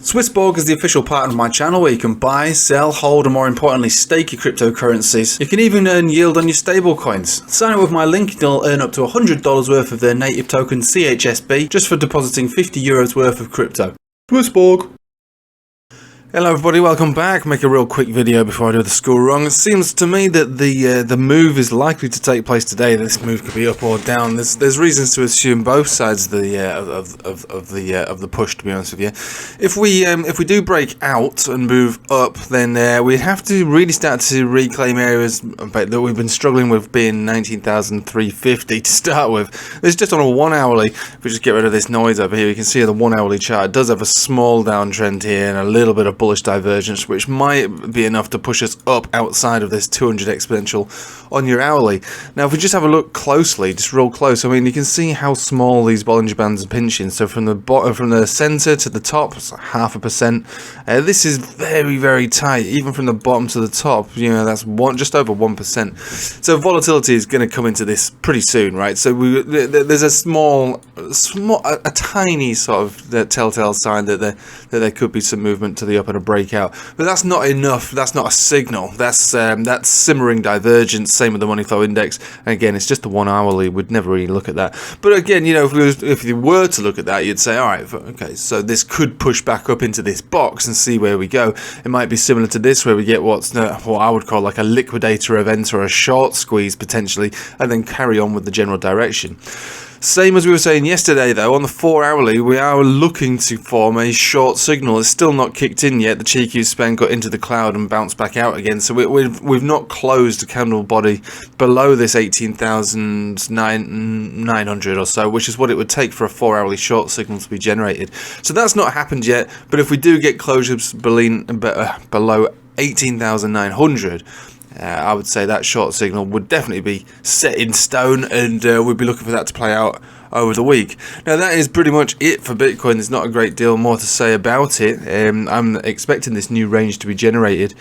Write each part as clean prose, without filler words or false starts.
SwissBorg is the official partner of my channel where you can buy, sell, hold, and more importantly stake your cryptocurrencies. You can even earn yield on your stablecoins. Sign up with my link and you'll earn up to $100 worth of their native token CHSB just for depositing €50 worth of crypto. SwissBorg. Hello everybody, welcome back. Make a real quick video before I do the school run. It seems to me that the move is likely to take place today. This move could be up or down. There's reasons to assume both sides of the push. To be honest with you, if we do break out and move up, then we have to really start to reclaim areas that we've been struggling with, being 19,350 to start with. This is just on a 1 hourly. If we just get rid of this noise over here, you can see the 1 hourly chart. It does have a small downtrend here and a little bit of bullish divergence, which might be enough to push us up outside of this 200 exponential on your hourly. Now, if we just have a look closely, just real close, I mean, you can see how small these Bollinger Bands are pinching. So from the bottom, from the center to the top, it's like 0.5%. This is very, very tight. Even from the bottom to the top, you know, that's just over 1%. So volatility is going to come into this pretty soon, right? So there's a tiny sort of telltale sign that there could be some movement to the up and a breakout, but that's not enough. That's not a signal. That's simmering divergence. Same with the money flow index. And again, it's just the 1 hourly. We'd never really look at that. But again, you know, if you were to look at that, you'd say, all right, okay, so this could push back up into this box and see where we go. It might be similar to this, where we get what I would call like a liquidator event or a short squeeze potentially, and then carry on with the general direction. Same as we were saying yesterday, though, on the 4 hourly, we are looking to form a short signal. It's still not kicked in yet. The Chiku span got into the cloud and bounced back out again. So we've not closed the candle body below this 18,900 or so, which is what it would take for a 4 hourly short signal to be generated. So that's not happened yet. But if we do get closures below 18,900, I would say that short signal would definitely be set in stone, and we'd be looking for that to play out over the week. Now that is pretty much it for Bitcoin. There's not a great deal more to say about it. I'm expecting this new range to be generated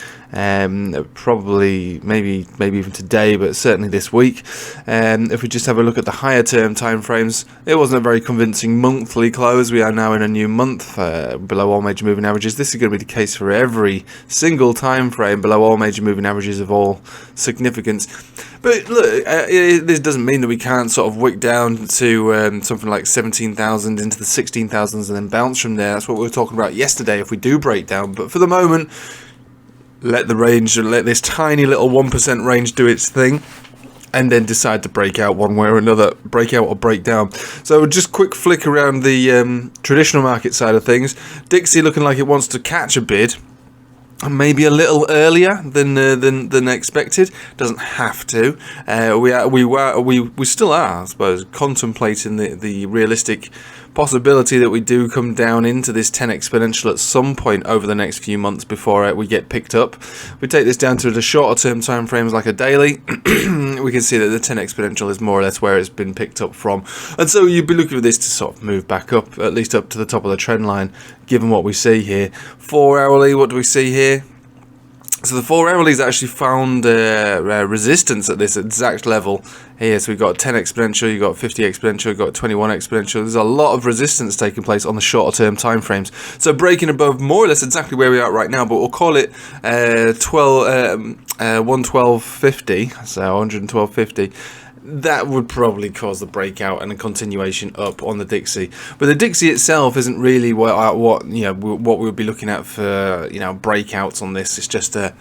probably maybe even today, but certainly this week. If we just have a look at the higher term time frames, it wasn't a very convincing monthly close. We are now in a new month below all major moving averages. This is going to be the case for every single time frame below all major moving averages of all significance. But look, this doesn't mean that we can't sort of wick down to something like 17,000 into the 16,000s and then bounce from there. That's what we were talking about yesterday if we do break down. But for the moment, let this tiny little 1% range do its thing, and then decide to break out one way or another, break out or break down. So just quick flick around the traditional market side of things. Dixie looking like it wants to catch a bid. Maybe a little earlier than expected. Doesn't have to. We still are, I suppose, contemplating the realistic possibility that we do come down into this 10 exponential at some point over the next few months before we get picked up. We take this down to the shorter term time frames like a daily. We can see that the 10 exponential is more or less where it's been picked up from, and so you'd be looking for this to sort of move back up, at least up to the top of the trend line, given what we see here. 4 hourly, what do we see here? So the 4 hourly's actually found resistance at this exact level here. So we've got 10 exponential, you've got 50 exponential, you've got 21 exponential. There's a lot of resistance taking place on the shorter term time frames. So breaking above more or less exactly where we are right now, but we'll call it 112.50, so 112.50. That would probably cause the breakout and a continuation up on the Dixie. But the Dixie itself isn't really what we would be looking at for breakouts on this. It's just a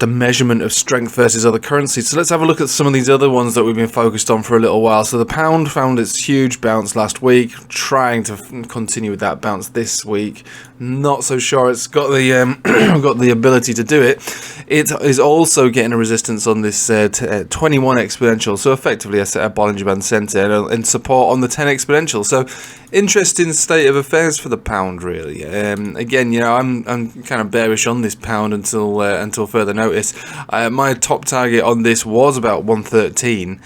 measurement of strength versus other currencies. So let's have a look at some of these other ones that we've been focused on for a little while. So the pound found its huge bounce last week, trying to continue with that bounce this week. Not so sure it's got the got the ability to do it. It is also getting a resistance on this 21 exponential, so effectively a Bollinger Band center, and support on the 10 exponential. So interesting state of affairs for the pound, really. Again, I'm kind of bearish on this pound until further notice. My top target on this was about 113.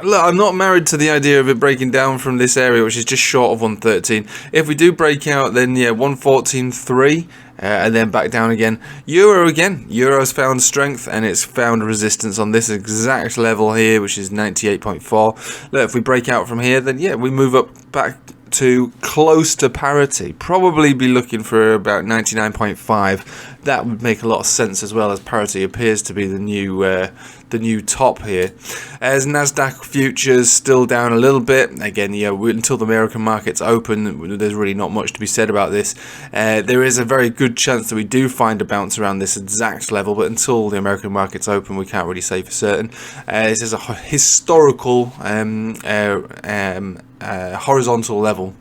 Look, I'm not married to the idea of it breaking down from this area, which is just short of 113. If we do break out, then 114.3, and then back down again. Euro's found strength, and it's found resistance on this exact level here, which is 98.4. Look, if we break out from here, then we move up back to close to parity. Probably be looking for about 99.5. That would make a lot of sense, as well, as parity appears to be the new top here. As Nasdaq futures still down a little bit. Again, until the American markets open, there's really not much to be said about this. There is a very good chance that we do find a bounce around this exact level, but until the American markets open, we can't really say for certain. This is a historical horizontal level,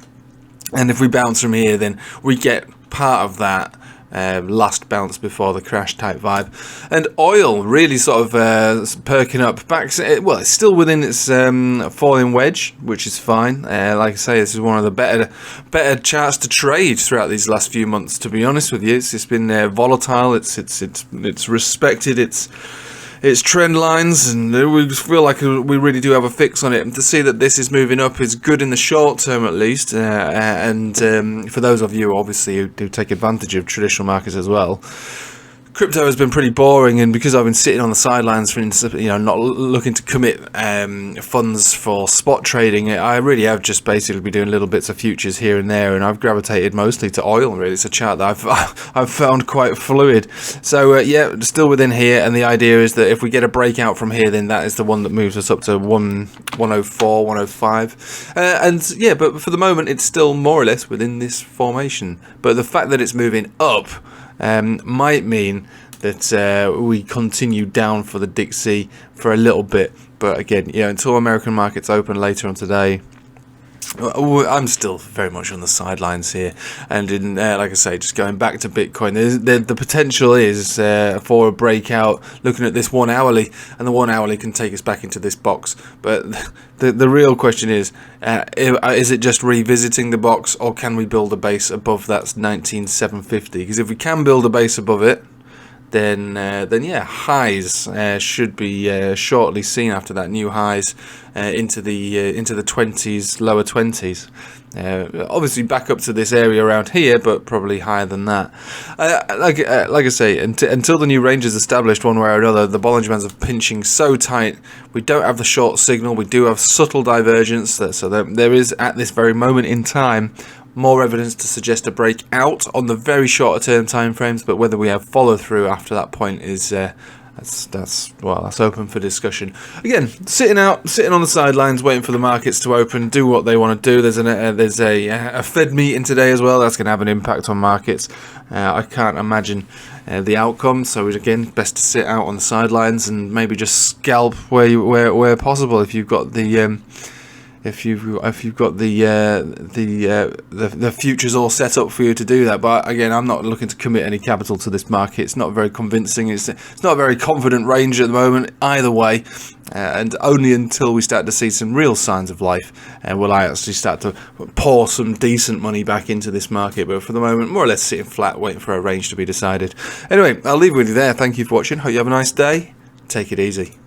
and if we bounce from here, then we get part of that last bounce before the crash type vibe. And oil really sort of perking up back. Well, it's still within its falling wedge, which is fine. Like I say, this is one of the better charts to trade throughout these last few months, to be honest with you. It's been volatile. It's respected its trend lines, and we feel like we really do have a fix on it. And to see that this is moving up is good in the short term, at least. And for those of you, obviously, who do take advantage of traditional markets as well, crypto has been pretty boring, and because I've been sitting on the sidelines, for instance, not looking to commit funds for spot trading, I really have just basically been doing little bits of futures here and there, and I've gravitated mostly to oil. Really, it's a chart that I've found quite fluid. So yeah, still within here, and the idea is that if we get a breakout from here, then that is the one that moves us up to 104, 105, and yeah. But for the moment, it's still more or less within this formation. But the fact that it's moving up might mean that we continue down for the Dixie for a little bit. But again, until American markets open later on today, I'm still very much on the sidelines here. And in like I say, just going back to Bitcoin, the potential is for a breakout, looking at this 1 hourly, and the 1 hourly can take us back into this box. But the real question is it just revisiting the box, or can we build a base above that 19,750? Because if we can build a base above it, then yeah, highs should be shortly seen after that. New highs into the 20s, lower 20s. Obviously back up to this area around here, but probably higher than that. Like I say, until the new range is established one way or another, the Bollinger Bands are pinching so tight. We don't have the short signal. We do have subtle divergence. So there is, at this very moment in time, more evidence to suggest a breakout on the very shorter term time frames, but whether we have follow through after that point is that's open for discussion. Again, sitting on the sidelines, waiting for the markets to open, do what they want to do. There's a Fed meeting today as well. That's going to have an impact on markets. I can't imagine the outcome. So again, best to sit out on the sidelines and maybe just scalp where possible if you've got the if you've got the futures all set up for you to do that. But again, I'm not looking to commit any capital to this market. It's not very convincing. It's not a very confident range at the moment either way, and only until we start to see some real signs of life will I actually start to pour some decent money back into this market. But for the moment, more or less sitting flat, waiting for a range to be decided. Anyway, I'll leave it with you there. Thank you for watching. Hope you have a nice day. Take it easy.